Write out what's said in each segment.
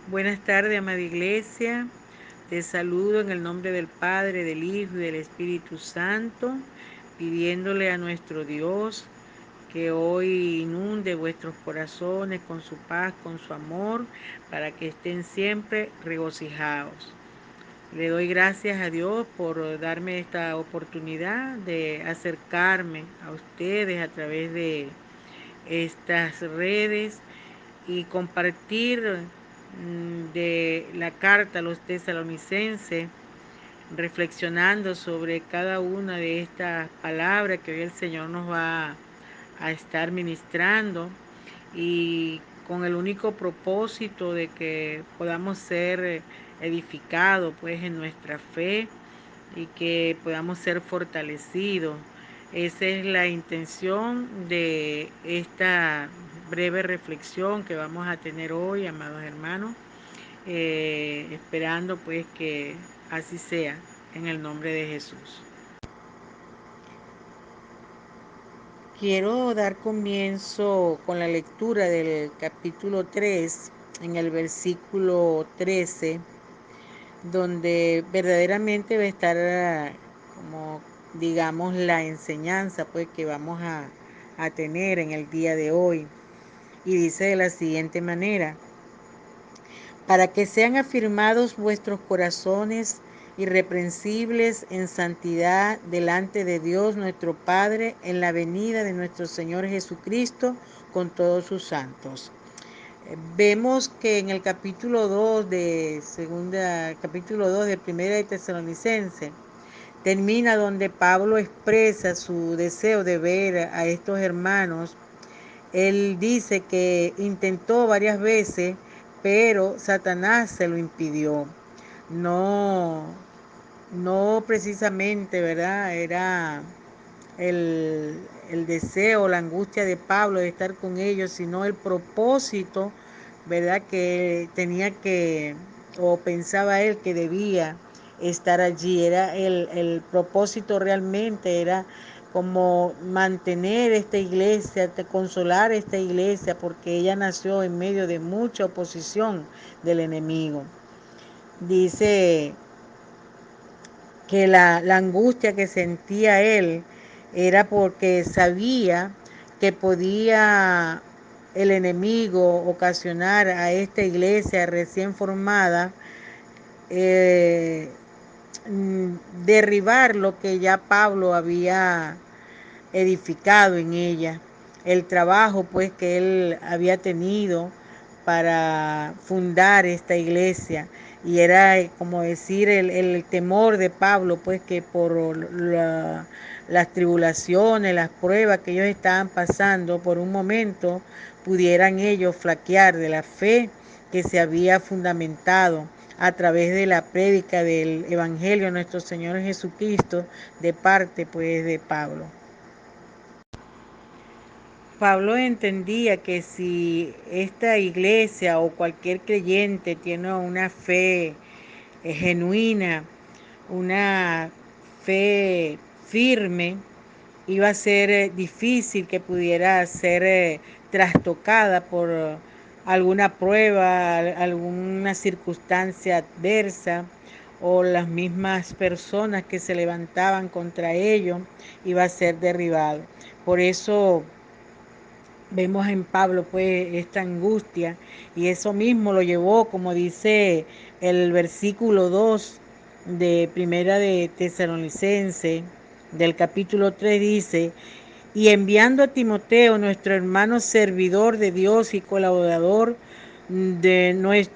Buenas tardes, amada iglesia. Te saludo en el nombre del Padre, del Hijo y del Espíritu Santo, pidiéndole a nuestro Dios que hoy inunde vuestros corazones con su paz, con su amor, para que estén siempre regocijados. Le doy gracias a Dios por darme esta oportunidad de acercarme a ustedes a través de estas redes y compartir de la carta a los tesalonicenses, reflexionando sobre cada una de estas palabras que hoy el Señor nos va a estar ministrando y con el único propósito de que podamos ser edificados pues en nuestra fe y que podamos ser fortalecidos. Esa es la intención de esta breve reflexión que vamos a tener hoy, amados hermanos, esperando pues que así sea, en el nombre de Jesús. Quiero dar comienzo con la lectura del capítulo 3 en el versículo 13, donde verdaderamente va a estar como digamos la enseñanza pues que vamos a tener en el día de hoy. Y dice de la siguiente manera: para que sean afirmados vuestros corazones irreprensibles en santidad delante de Dios nuestro Padre en la venida de nuestro Señor Jesucristo con todos sus santos. Vemos que en el capítulo 2 de Primera de Tesalonicense termina donde Pablo expresa su deseo de ver a estos hermanos. Él dice que intentó varias veces, pero Satanás se lo impidió. No, no precisamente, ¿verdad? Era el, el deseo, la angustia de Pablo de estar con ellos, sino el propósito, ¿verdad? Que tenía que, o pensaba él que debía estar allí. Era el propósito realmente, era como mantener esta iglesia, consolar esta iglesia, porque ella nació en medio de mucha oposición del enemigo. Dice que la angustia que sentía él era porque sabía que podía el enemigo ocasionar a esta iglesia recién formada eh, derribar lo que ya Pablo había edificado en ella, el trabajo pues que él había tenido para fundar esta iglesia. Y era como decir el temor de Pablo pues que por las tribulaciones, las pruebas que ellos estaban pasando, por un momento pudieran ellos flaquear de la fe que se había fundamentado a través de la prédica del Evangelio de nuestro Señor Jesucristo de parte pues de Pablo. Pablo entendía que si esta iglesia o cualquier creyente tiene una fe genuina, una fe firme, iba a ser difícil que pudiera ser trastocada por alguna prueba, alguna circunstancia adversa o las mismas personas que se levantaban contra ellos, iba a ser derribado. Por eso vemos en Pablo pues esta angustia, y eso mismo lo llevó, como dice el versículo 2 de Primera de Tesalonicense del capítulo 3, dice: y enviando a Timoteo, nuestro hermano servidor de Dios y colaborador nuestro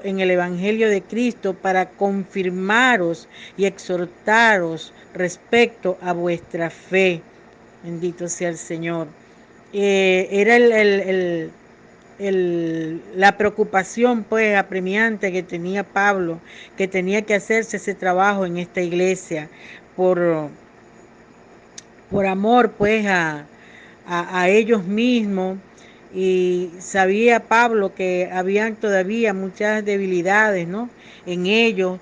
en el Evangelio de Cristo, para confirmaros y exhortaros respecto a vuestra fe. Bendito sea el Señor. Era la preocupación pues apremiante que tenía Pablo, que tenía que hacerse ese trabajo en esta iglesia por, por amor pues a ellos mismos. Y sabía Pablo que habían todavía muchas debilidades, ¿no?, en ellos,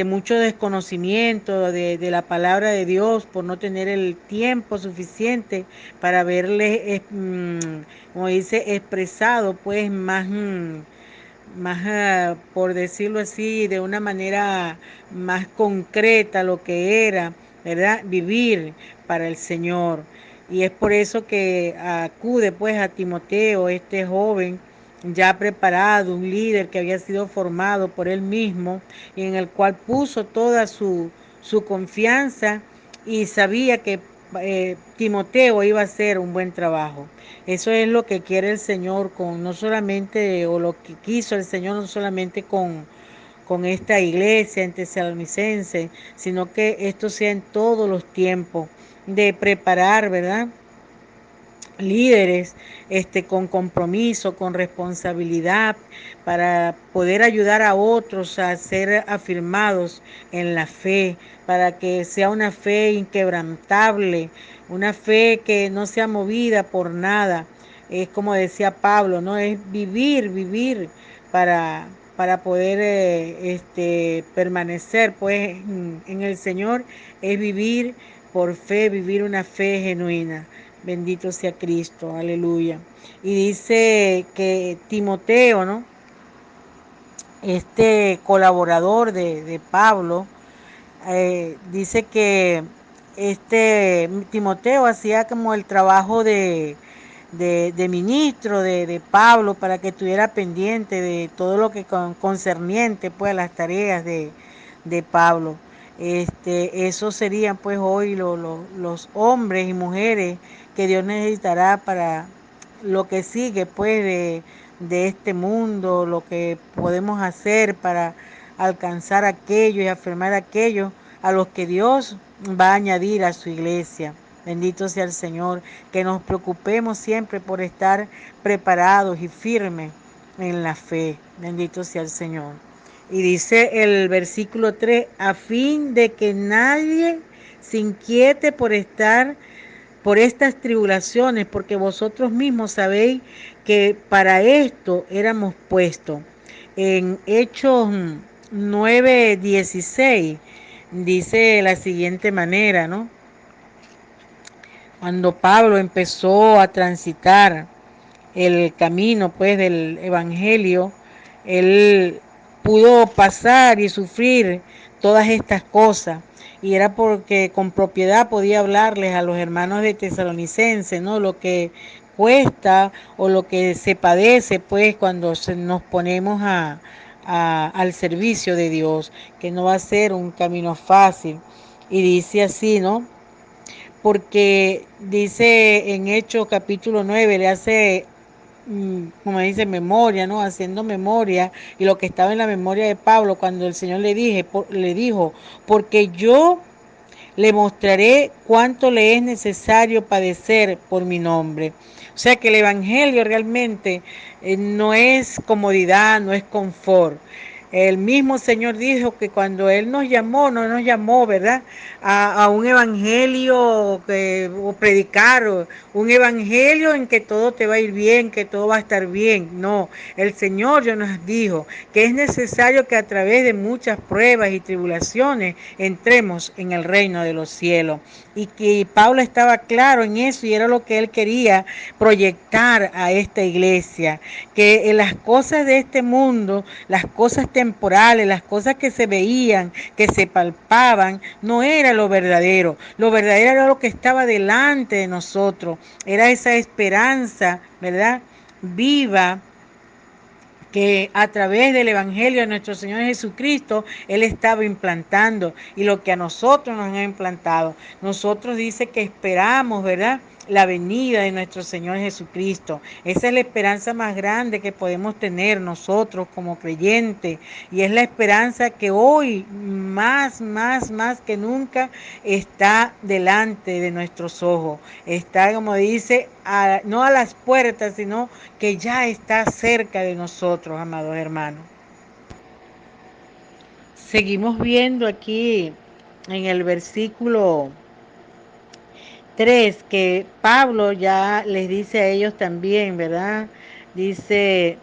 mucho desconocimiento de la palabra de Dios, por no tener el tiempo suficiente para verle, como dice, expresado pues más por decirlo así, de una manera más concreta lo que era, ¿verdad? Vivir para el Señor. Y es por eso que acude pues a Timoteo, este joven ya preparado, un líder que había sido formado por él mismo y en el cual puso toda su confianza y sabía que Timoteo iba a hacer un buen trabajo. Eso es lo que quiere el Señor con no solamente, o lo que quiso el Señor no solamente con esta iglesia en Tesalonicense, sino que esto sea en todos los tiempos, de preparar, ¿verdad? Líderes con compromiso, con responsabilidad, para poder ayudar a otros a ser afirmados en la fe, para que sea una fe inquebrantable, una fe que no sea movida por nada. Es como decía Pablo, ¿no? Es vivir para, para poder permanecer pues en el Señor, es vivir por fe, vivir una fe genuina. Bendito sea Cristo, aleluya. Y dice que Timoteo, ¿no? Este colaborador de Pablo, dice que Timoteo hacía como el trabajo de ministro de Pablo para que estuviera pendiente de todo lo que concerniente pues a las tareas de Pablo. Esos serían pues hoy los hombres y mujeres que Dios necesitará para lo que sigue pues de este mundo, lo que podemos hacer para alcanzar aquello y afirmar aquello a los que Dios va a añadir a su iglesia. Bendito sea el Señor, que nos preocupemos siempre por estar preparados y firmes en la fe. Bendito sea el Señor. Y dice el versículo 3, a fin de que nadie se inquiete por estas tribulaciones, porque vosotros mismos sabéis que para esto éramos puestos. En Hechos 9:16 dice de la siguiente manera, ¿no? Cuando Pablo empezó a transitar el camino pues del evangelio, él pudo pasar y sufrir todas estas cosas, y era porque con propiedad podía hablarles a los hermanos de Tesalonicense, ¿no? Lo que cuesta o lo que se padece pues cuando nos ponemos al servicio de Dios, que no va a ser un camino fácil. Y dice así, ¿no? Porque dice en Hechos capítulo 9, le hace, como dice, memoria, ¿no? Haciendo memoria, y lo que estaba en la memoria de Pablo cuando el Señor le dijo, porque yo le mostraré cuánto le es necesario padecer por mi nombre. O sea que el Evangelio realmente no es comodidad, no es confort. El mismo Señor dijo que cuando Él nos llamó, no nos llamó, ¿verdad? A un evangelio o predicar, un evangelio en que todo te va a ir bien, que todo va a estar bien. No, el Señor ya nos dijo que es necesario que a través de muchas pruebas y tribulaciones entremos en el reino de los cielos. Y que Pablo estaba claro en eso y era lo que él quería proyectar a esta iglesia, que en las cosas de este mundo, las cosas temporales, las cosas que se veían, que se palpaban, no era lo verdadero era lo que estaba delante de nosotros, era esa esperanza, ¿verdad? Viva, que a través del Evangelio de nuestro Señor Jesucristo, Él estaba implantando, y lo que a nosotros nos ha implantado. Nosotros dice que esperamos, ¿verdad?, la venida de nuestro Señor Jesucristo. Esa es la esperanza más grande que podemos tener nosotros como creyentes, y es la esperanza que hoy más que nunca está delante de nuestros ojos. Está, como dice, no a las puertas, sino que ya está cerca de nosotros, amados hermanos. Seguimos viendo aquí en el versículo 3 que Pablo ya les dice a ellos también, ¿verdad? Dice,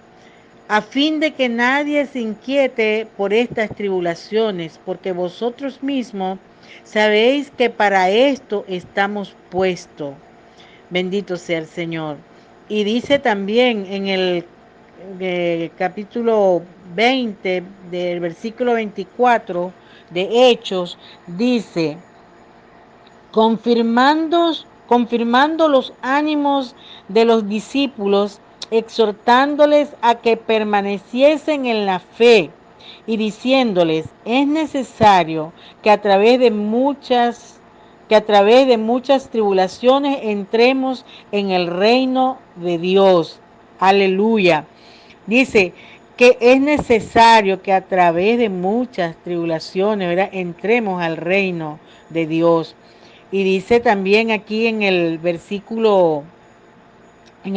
a fin de que nadie se inquiete por estas tribulaciones, porque vosotros mismos sabéis que para esto estamos puestos. Bendito sea el Señor. Y dice también en el capítulo 20, del versículo 24 de Hechos, dice: confirmando los ánimos de los discípulos, exhortándoles a que permaneciesen en la fe y diciéndoles: es necesario que a través de muchas tribulaciones entremos en el reino de Dios. Aleluya. Dice que es necesario que a través de muchas tribulaciones, ¿verdad?, entremos al reino de Dios. Y dice también aquí en el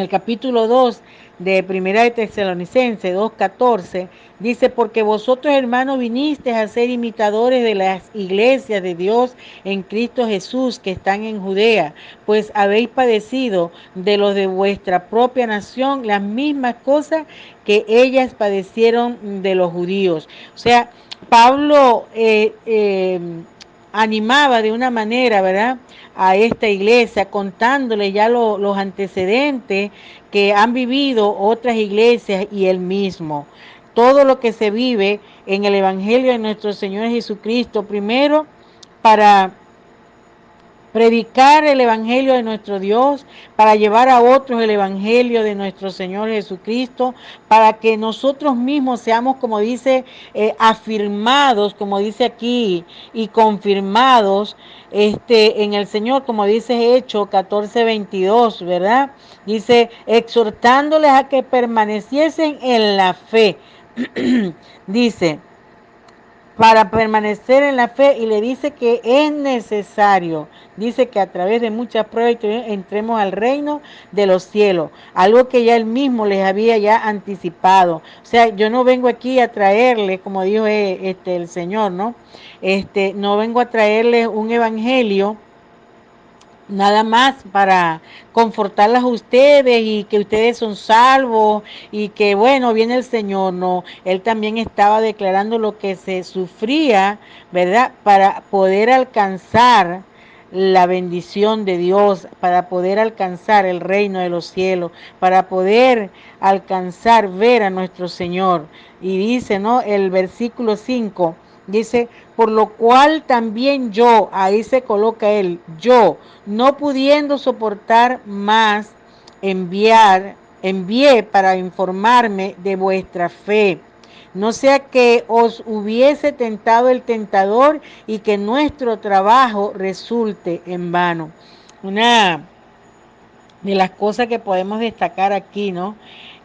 capítulo 2 de Primera de Tesalonicenses 2:14, dice: porque vosotros, hermanos, vinisteis a ser imitadores de las iglesias de Dios en Cristo Jesús que están en Judea, pues habéis padecido de los de vuestra propia nación las mismas cosas que ellas padecieron de los judíos. O sea, Pablo animaba de una manera, ¿verdad?, a esta iglesia, contándole ya los antecedentes que han vivido otras iglesias y él mismo. Todo lo que se vive en el Evangelio de nuestro Señor Jesucristo, primero para predicar el Evangelio de nuestro Dios, para llevar a otros el Evangelio de nuestro Señor Jesucristo, para que nosotros mismos seamos, como dice, afirmados, como dice aquí, y confirmados en el Señor, como dice Hechos 14:22, ¿verdad? Dice: exhortándoles a que permaneciesen en la fe. Dice: para permanecer en la fe, y le dice que es necesario, dice que a través de muchas pruebas entremos al reino de los cielos, algo que ya él mismo les había ya anticipado. O sea, yo no vengo aquí a traerles, como dijo el Señor, ¿no? No vengo a traerles un evangelio nada más para confortarlas a ustedes y que ustedes son salvos y que bueno, viene el Señor. No, él también estaba declarando lo que se sufría, ¿verdad?, para poder alcanzar la bendición de Dios, para poder alcanzar el reino de los cielos, para poder alcanzar ver a nuestro Señor. Y dice, ¿no?, el versículo 5, dice: por lo cual también yo, ahí se coloca él, yo, no pudiendo soportar más, envié para informarme de vuestra fe, no sea que os hubiese tentado el tentador y que nuestro trabajo resulte en vano. Una de las cosas que podemos destacar aquí, ¿no?,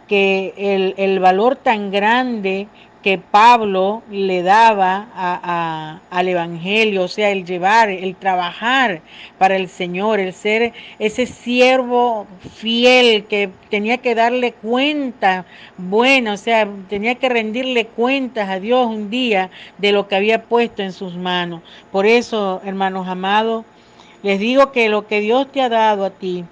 que el valor tan grande que Pablo le daba al Evangelio, o sea, el llevar, el trabajar para el Señor, el ser ese siervo fiel que tenía que darle cuenta, bueno, o sea, tenía que rendirle cuentas a Dios un día de lo que había puesto en sus manos. Por eso, hermanos amados, les digo que lo que Dios te ha dado a ti,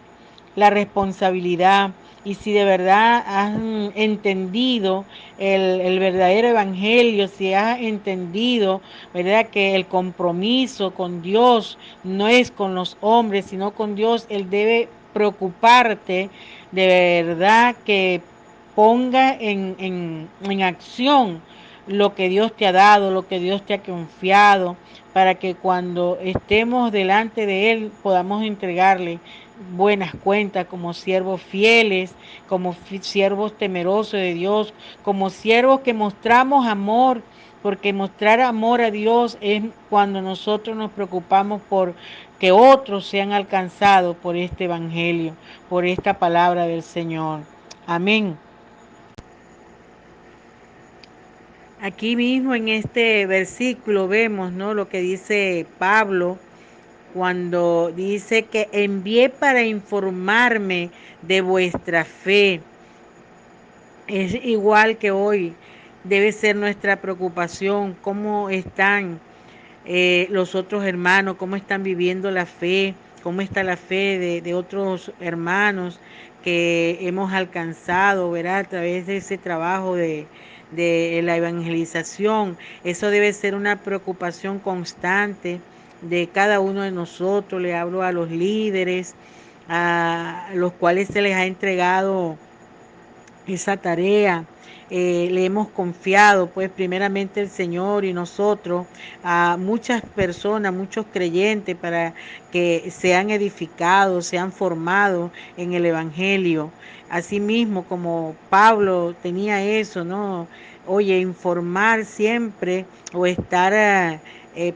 la responsabilidad, y si de verdad has entendido el verdadero evangelio, si has entendido, ¿verdad?, que el compromiso con Dios no es con los hombres, sino con Dios, Él debe preocuparte de verdad que ponga en acción lo que Dios te ha dado, lo que Dios te ha confiado, para que cuando estemos delante de Él podamos entregarle buenas cuentas como siervos fieles, como siervos temerosos de Dios, como siervos que mostramos amor, porque mostrar amor a Dios es cuando nosotros nos preocupamos por que otros sean alcanzados por este evangelio, por esta palabra del Señor. Amén. Aquí mismo en este versículo vemos, ¿no?, lo que dice Pablo cuando dice que envié para informarme de vuestra fe. Es igual que hoy, debe ser nuestra preocupación, cómo están los otros hermanos, cómo están viviendo la fe, cómo está la fe de otros hermanos que hemos alcanzado, ¿verdad?, a través de ese trabajo de la evangelización. Eso debe ser una preocupación constante de cada uno de nosotros. Le hablo a los líderes, a los cuales se les ha entregado esa tarea. Le hemos confiado, pues, primeramente el Señor y nosotros a muchas personas, muchos creyentes, para que sean edificados, sean formados en el Evangelio. Asimismo, como Pablo tenía eso, ¿no? Oye, informar siempre o estar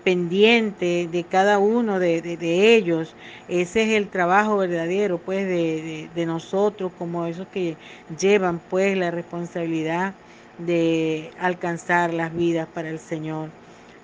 pendiente de cada uno de ellos. Ese es el trabajo verdadero, pues, de nosotros, como esos que llevan, pues, la responsabilidad de alcanzar las vidas para el Señor.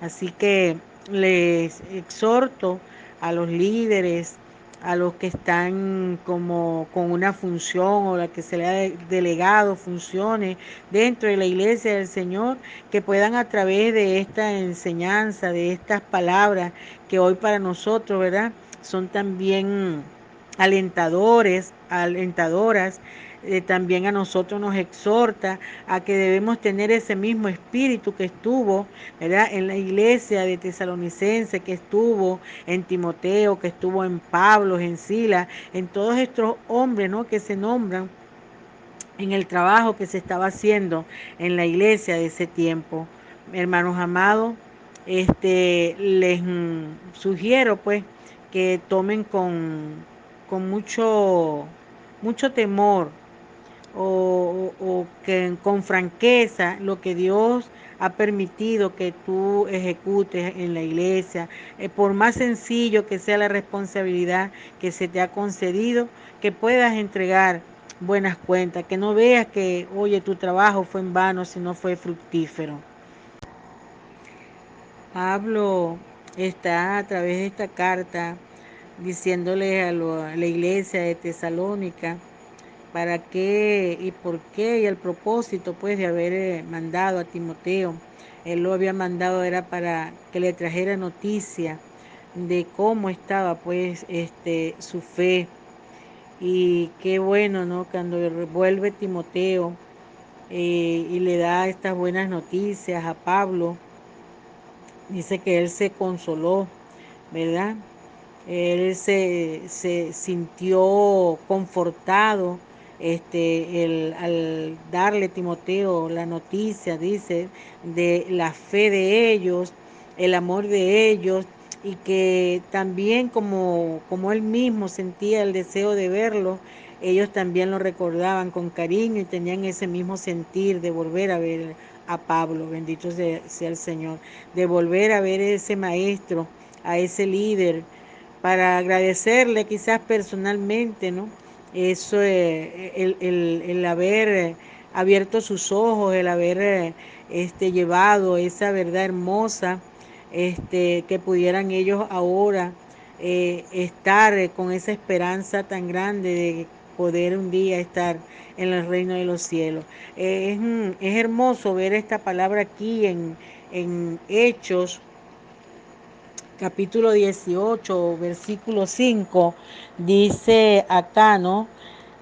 Así que les exhorto a los líderes, a los que están como con una función o la que se le ha delegado funciones dentro de la iglesia del Señor, que puedan a través de esta enseñanza, de estas palabras que hoy para nosotros, ¿verdad?, son también alentadoras, también a nosotros nos exhorta a que debemos tener ese mismo espíritu que estuvo, ¿verdad?, en la iglesia de Tesalonicense, que estuvo en Timoteo, que estuvo en Pablo, en Silas, en todos estos hombres, ¿no?, que se nombran en el trabajo que se estaba haciendo en la iglesia de ese tiempo. Hermanos amados, les sugiero, pues, que tomen con mucho temor, o que con franqueza lo que Dios ha permitido que tú ejecutes en la iglesia, por más sencillo que sea la responsabilidad que se te ha concedido, que puedas entregar buenas cuentas, que no veas que, oye, tu trabajo fue en vano, si no fue fructífero. Pablo está a través de esta carta diciéndole a la iglesia de Tesalónica para qué y por qué y el propósito, pues, de haber mandado a Timoteo. Él lo había mandado era para que le trajera noticia de cómo estaba, pues, su fe. Y qué bueno, ¿no?, cuando vuelve Timoteo y le da estas buenas noticias a Pablo. Dice que él se consoló, ¿verdad? Él se sintió confortado, al darle a Timoteo la noticia, dice, de la fe de ellos, el amor de ellos, y que también como él mismo sentía el deseo de verlo, ellos también lo recordaban con cariño y tenían ese mismo sentir de volver a ver a Pablo, bendito sea el Señor, de volver a ver a ese maestro, a ese líder, para agradecerle quizás personalmente, ¿no? Eso, el haber abierto sus ojos, el haber llevado esa verdad hermosa, que pudieran ellos ahora estar con esa esperanza tan grande de poder un día estar en el reino de los cielos. Es hermoso ver esta palabra aquí en Hechos capítulo 18, versículo 5, dice acá, ¿no?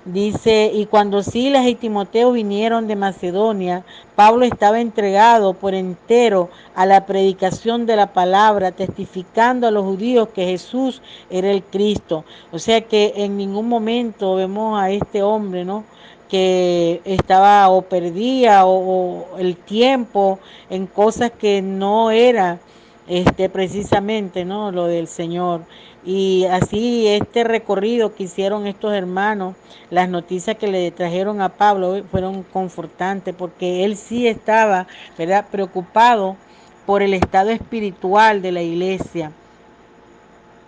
Dice, y cuando Silas y Timoteo vinieron de Macedonia, Pablo estaba entregado por entero a la predicación de la palabra, testificando a los judíos que Jesús era el Cristo. O sea que en ningún momento vemos a este hombre, ¿no?, que estaba o perdía o el tiempo en cosas que no era precisamente, ¿no?, lo del Señor. Y así este recorrido que hicieron estos hermanos, las noticias que le trajeron a Pablo fueron confortantes, porque él sí estaba, ¿verdad?, preocupado por el estado espiritual de la iglesia.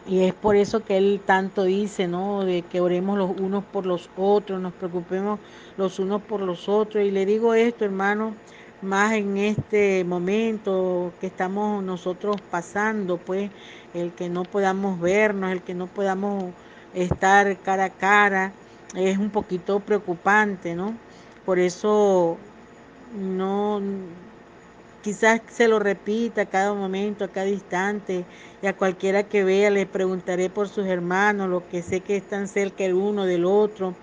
Y es por eso que él tanto dice, ¿no?, de que oremos los unos por los otros, nos preocupemos los unos por los otros. Y le digo esto, hermano, más en este momento que estamos nosotros pasando, pues, el que no podamos vernos, el que no podamos estar cara a cara, es un poquito preocupante, ¿no? Por eso no, quizás se lo repita a cada momento, a cada instante, y a cualquiera que vea le preguntaré por sus hermanos, los que sé que están cerca el uno del otro,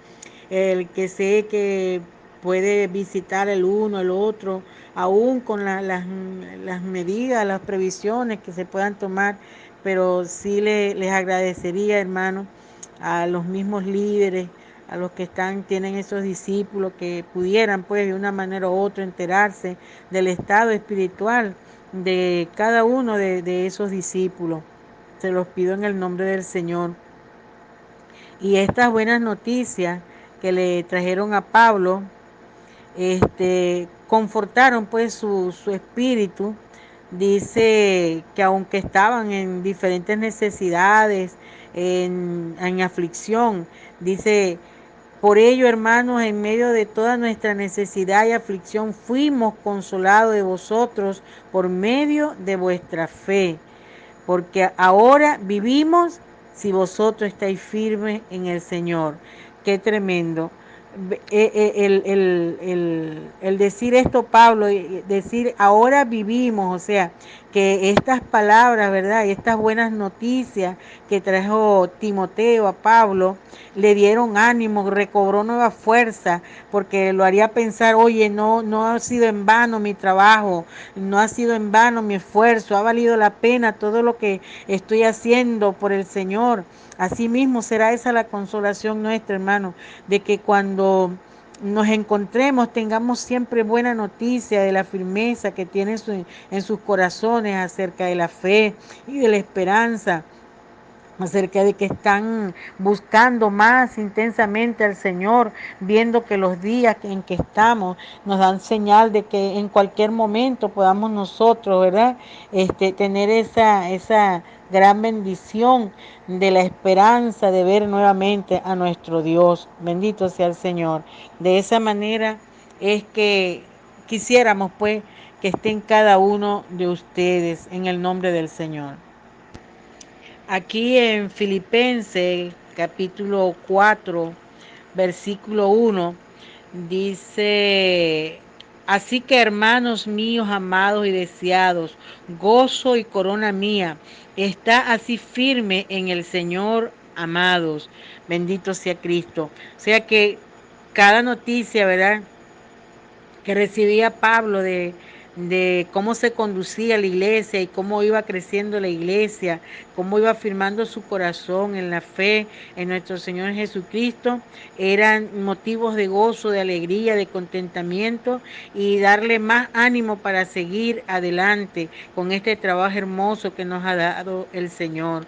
el que sé que puede visitar el uno el otro, aún con las medidas, las previsiones que se puedan tomar, pero sí les agradecería, hermano, a los mismos líderes, a los que tienen esos discípulos que pudieran pues de una manera u otra enterarse del estado espiritual de cada uno de esos discípulos. Se los pido en el nombre del Señor. Y estas buenas noticias que le trajeron a Pablo, confortaron pues su espíritu. Dice que aunque estaban en diferentes necesidades, en aflicción, dice, por ello, hermanos, en medio de toda nuestra necesidad y aflicción, fuimos consolados de vosotros por medio de vuestra fe, porque ahora vivimos si vosotros estáis firmes en el Señor. Qué tremendo. El decir esto, Pablo, decir ahora vivimos, o sea, que estas palabras, ¿verdad? Y estas buenas noticias que trajo Timoteo a Pablo, le dieron ánimo, recobró nueva fuerza, porque lo haría pensar, oye, no ha sido en vano mi trabajo, no ha sido en vano mi esfuerzo, ha valido la pena todo lo que estoy haciendo por el Señor. Asimismo será esa la consolación nuestra, hermano, de que cuando nos encontremos tengamos siempre buena noticia de la firmeza que tienen en sus corazones acerca de la fe y de la esperanza, acerca de que están buscando más intensamente al Señor, viendo que los días en que estamos nos dan señal de que en cualquier momento podamos nosotros, ¿verdad? Tener esa gran bendición de la esperanza de ver nuevamente a nuestro Dios. Bendito sea el Señor. De esa manera es que quisiéramos pues que estén cada uno de ustedes en el nombre del Señor. Aquí en Filipenses capítulo 4, versículo 1, dice, así que hermanos míos, amados y deseados, gozo y corona mía, está así firme en el Señor, amados. Bendito sea Cristo. O sea que cada noticia, ¿verdad?, que recibía Pablo de cómo se conducía la iglesia y cómo iba creciendo la iglesia, cómo iba firmando su corazón en la fe en nuestro Señor Jesucristo, eran motivos de gozo, de alegría, de contentamiento y darle más ánimo para seguir adelante con este trabajo hermoso que nos ha dado el Señor.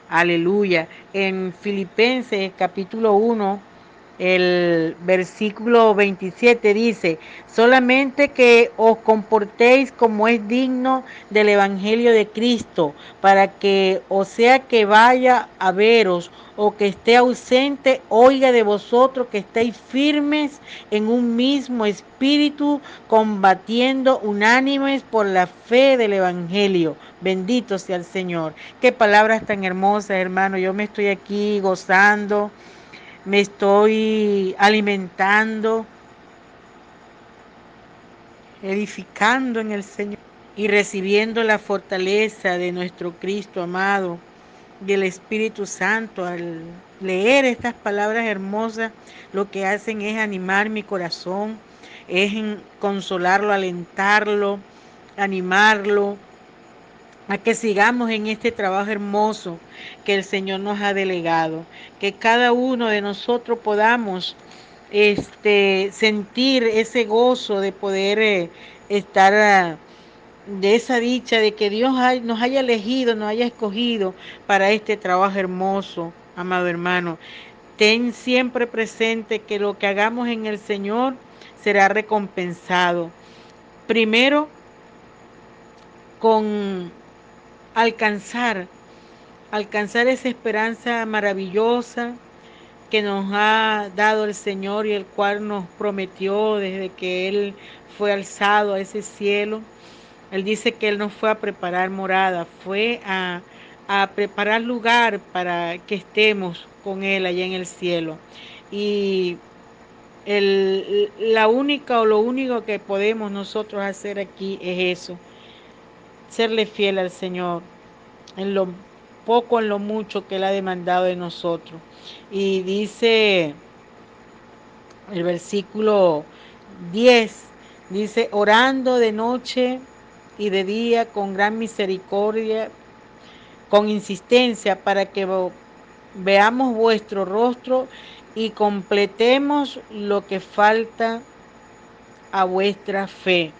Aleluya. En Filipenses capítulo 1, el versículo 27 dice, solamente que os comportéis como es digno del Evangelio de Cristo, para que, o sea que vaya a veros o que esté ausente, oiga de vosotros que estáis firmes en un mismo espíritu, combatiendo unánimes por la fe del Evangelio. Bendito sea el Señor. Qué palabras tan hermosas, hermano. Yo me estoy aquí gozando, me estoy alimentando, edificando en el Señor y recibiendo la fortaleza de nuestro Cristo amado, del Espíritu Santo. Al leer estas palabras hermosas, lo que hacen es animar mi corazón, es consolarlo, alentarlo, animarlo, a que sigamos en este trabajo hermoso que el Señor nos ha delegado, que cada uno de nosotros podamos sentir ese gozo de poder estar de esa dicha de que Dios nos haya elegido, nos haya escogido para este trabajo hermoso, amado hermano. Ten siempre presente que lo que hagamos en el Señor será recompensado. Primero, con alcanzar esa esperanza maravillosa que nos ha dado el Señor y el cual nos prometió desde que Él fue alzado a ese cielo. Él dice que Él nos fue a preparar morada, fue a preparar lugar para que estemos con Él allá en el cielo. Y la única o lo único que podemos nosotros hacer aquí es eso, serle fiel al Señor en lo poco, en lo mucho que Él ha demandado de nosotros. Y dice el versículo 10, dice, orando de noche y de día con gran misericordia, con insistencia, para que veamos vuestro rostro y completemos lo que falta a vuestra fe.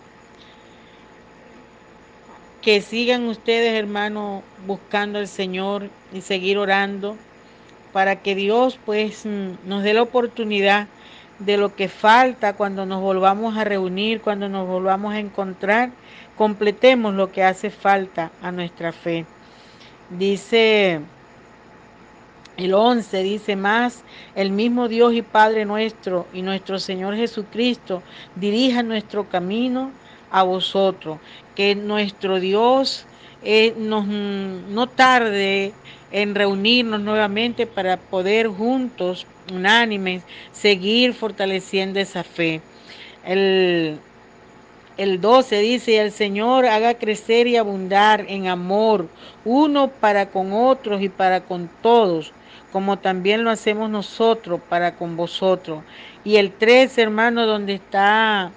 Que sigan ustedes, hermanos, buscando al Señor y seguir orando para que Dios pues nos dé la oportunidad de lo que falta cuando nos volvamos a reunir, cuando nos volvamos a encontrar, completemos lo que hace falta a nuestra fe. Dice el 11, dice más, el mismo Dios y Padre nuestro y nuestro Señor Jesucristo dirija nuestro camino a vosotros, que nuestro Dios no tarde en reunirnos nuevamente para poder juntos, unánimes, seguir fortaleciendo esa fe. El, el 12 dice, y el Señor haga crecer y abundar en amor, uno para con otros y para con todos, como también lo hacemos nosotros para con vosotros. Y el 13, hermano, donde está,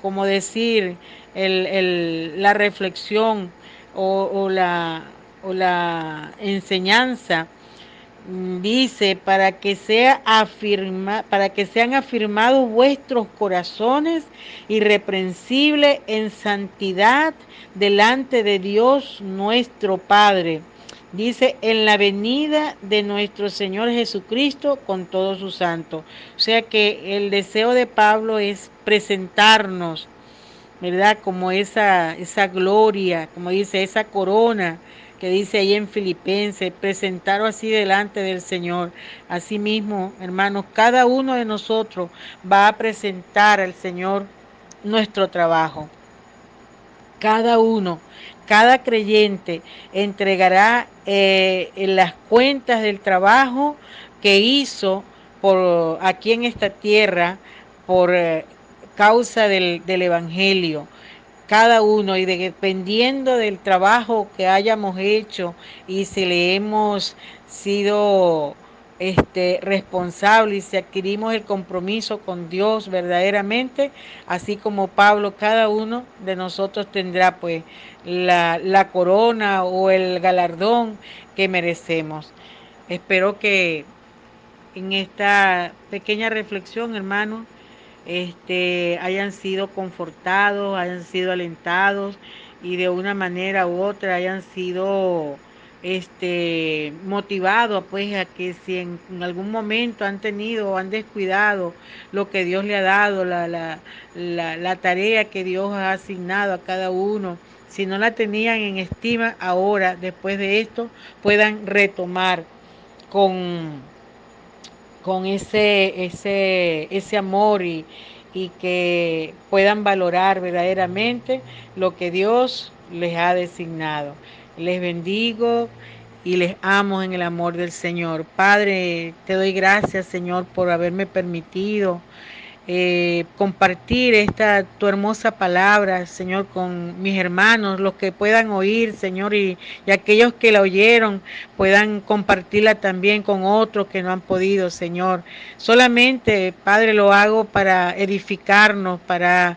como decir, la reflexión o la enseñanza, dice, para que sean afirmados vuestros corazones irreprensibles en santidad delante de Dios nuestro Padre. Dice, en la venida de nuestro Señor Jesucristo con todos sus santos. O sea que el deseo de Pablo es presentarnos, ¿verdad? Como esa gloria, como dice, esa corona que dice ahí en Filipenses, presentaros así delante del Señor. Asimismo, hermanos, cada uno de nosotros va a presentar al Señor nuestro trabajo. Cada uno, cada creyente entregará en las cuentas del trabajo que hizo por aquí en esta tierra por causa del Evangelio, cada uno, y dependiendo del trabajo que hayamos hecho y si le hemos sido responsables y si adquirimos el compromiso con Dios verdaderamente, así como Pablo, cada uno de nosotros tendrá pues la corona o el galardón que merecemos. Espero que en esta pequeña reflexión, hermanos, hayan sido confortados, hayan sido alentados y de una manera u otra hayan sido motivados pues a que si en algún momento han tenido o han descuidado lo que Dios le ha dado, la tarea que Dios ha asignado a cada uno, si no la tenían en estima ahora, después de esto, puedan retomar con ese amor y que puedan valorar verdaderamente lo que Dios les ha designado. Les bendigo y les amo en el amor del Señor. Padre, te doy gracias, Señor, por haberme permitido compartir esta tu hermosa palabra, Señor, con mis hermanos, los que puedan oír, Señor, y aquellos que la oyeron puedan compartirla también con otros que no han podido, Señor. Solamente, Padre, lo hago para edificarnos, para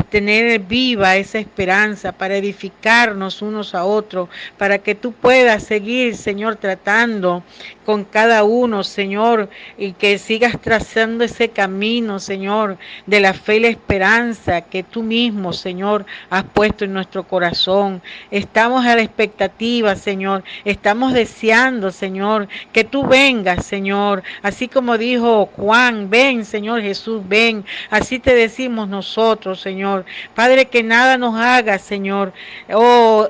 tener viva esa esperanza, para edificarnos unos a otros, para que tú puedas seguir, Señor, tratando con cada uno, Señor, y que sigas trazando ese camino, Señor, de la fe y la esperanza que tú mismo, Señor, has puesto en nuestro corazón. Estamos a la expectativa, Señor. Estamos deseando, Señor, que tú vengas, Señor. Así como dijo Juan, ven, Señor Jesús, ven. Así te decimos nosotros, Señor. Padre, que nada nos haga, Señor,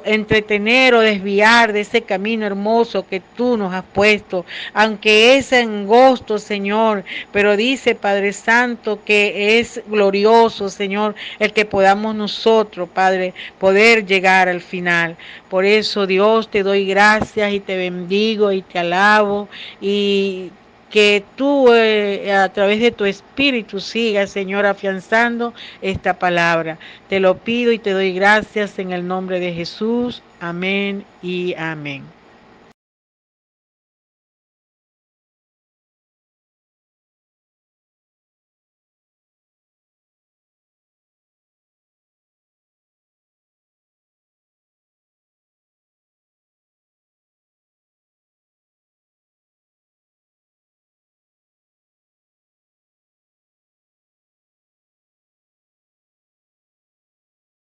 entretener o desviar de ese camino hermoso que tú nos has puesto, aunque es angosto, Señor, pero dice, Padre Santo, que es glorioso, Señor, el que podamos nosotros, Padre, poder llegar al final. Por eso, Dios, te doy gracias y te bendigo y te alabo, y que tú a través de tu Espíritu sigas, Señor, afianzando esta palabra. Te lo pido y te doy gracias en el nombre de Jesús. Amén y amén.